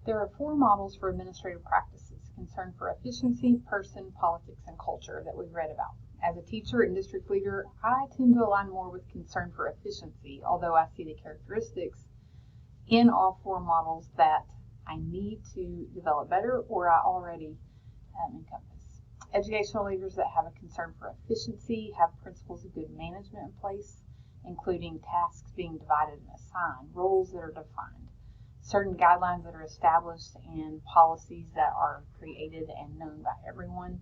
There are 4 models for administrative practices: concern for efficiency, person, politics, and culture that we've read about. As a teacher and district leader, I tend to align more with concern for efficiency, although I see the characteristics in all 4 models that I need to develop better or I already encompass. Educational leaders that have a concern for efficiency have principles of good management in place, including tasks being divided and assigned, roles that are defined, certain guidelines that are established, and policies that are created and known by everyone.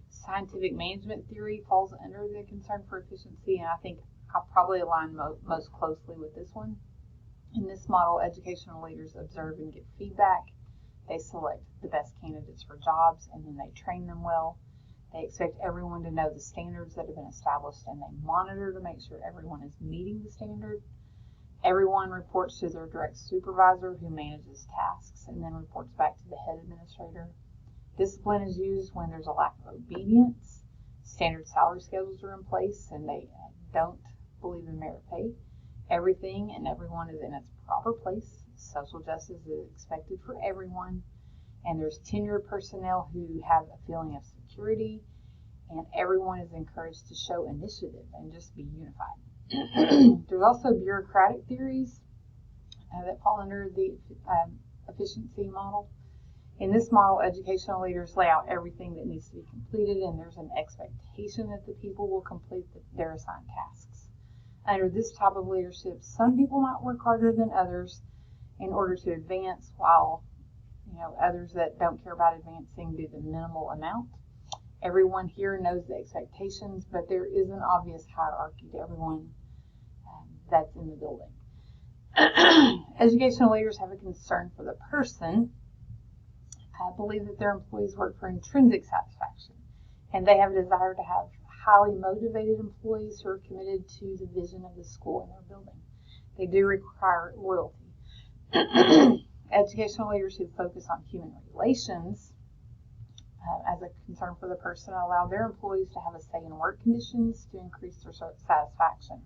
Scientific management theory falls under the concern for efficiency, and I think I'll probably align most closely with this one. In this model, educational leaders observe and give feedback. They select the best candidates for jobs, and then they train them well. They expect everyone to know the standards that have been established, and they monitor to make sure everyone is meeting the standard. Everyone reports to their direct supervisor, who manages tasks and then reports back to the head administrator. Discipline is used when there's a lack of obedience. Standard salary schedules are in place, and they don't believe in merit pay. Everything and everyone is in its proper place. Social justice is expected for everyone, and there's tenured personnel who have a feeling of security, and everyone is encouraged to show initiative and just be unified. There's also bureaucratic theories that fall under the efficiency model. In this model, educational leaders lay out everything that needs to be completed, and there's an expectation that the people will complete their assigned tasks. Under this type of leadership, some people might work harder than others in order to advance, while others that don't care about advancing do the minimal amount. Everyone here knows the expectations, but there is an obvious hierarchy to everyone that's in the building. Educational leaders have a concern for the person. I believe that their employees work for intrinsic satisfaction, and they have a desire to have highly motivated employees who are committed to the vision of the school and their building. They do require loyalty. Educational leaders who focus on human relations as a concern for the person allow their employees to have a say in work conditions to increase their satisfaction.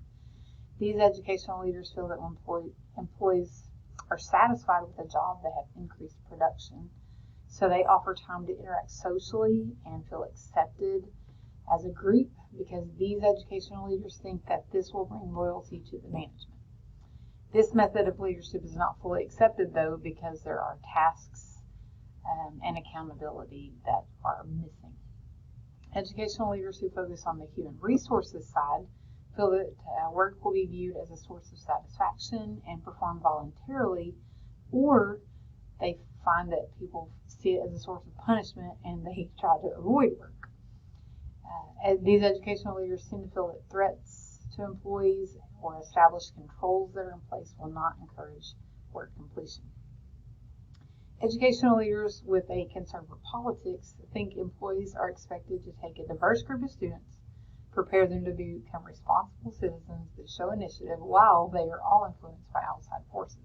These educational leaders feel that when employees are satisfied with a job, they have increased production. So they offer time to interact socially and feel accepted as a group, because these educational leaders think that this will bring loyalty to the management. This method of leadership is not fully accepted, though, because there are tasks and accountability that are missing. Educational leaders who focus on the human resources side feel that work will be viewed as a source of satisfaction and performed voluntarily, or they find that people see it as a source of punishment and they try to avoid work. These educational leaders tend to feel that threats to employees or established controls that are in place will not encourage work completion. Educational leaders with a concern for politics think employees are expected to take a diverse group of students, prepare them to become responsible citizens that show initiative while they are all influenced by outside forces.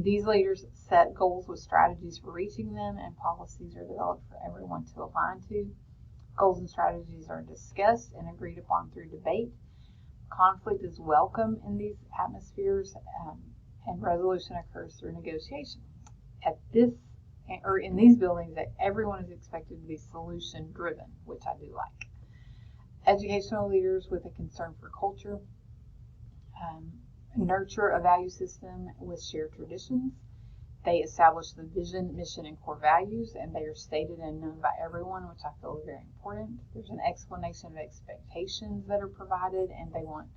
These leaders set goals with strategies for reaching them, and policies are developed for everyone to align to. Goals and strategies are discussed and agreed upon through debate. Conflict is welcome in these atmospheres, and resolution occurs through negotiation. In these buildings, that everyone is expected to be solution driven, which I do like. Educational leaders with a concern for culture nurture a value system with shared traditions. They establish the vision, mission, and core values, and they are stated and known by everyone, which I feel is very important. There's an explanation of expectations that are provided, and they want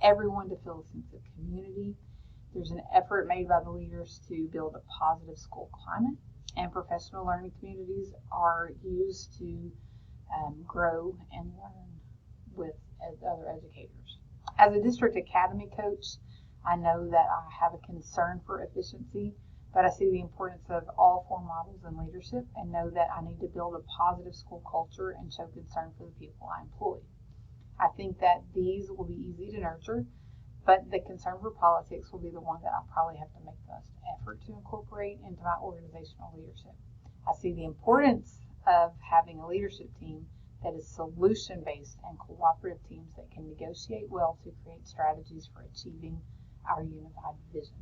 everyone to feel a sense of community. There's an effort made by the leaders to build a positive school climate, and professional learning communities are used to grow and learn with other educators. As a district academy coach, I know that I have a concern for efficiency, but I see the importance of all 4 models in leadership and know that I need to build a positive school culture and show concern for the people I employ. I think that these will be easy to nurture, but the concern for politics will be the one that I'll probably have to make the most effort to incorporate into my organizational leadership. I see the importance of having a leadership team that is solution-based and cooperative teams that can negotiate well to create strategies for achieving our unified vision.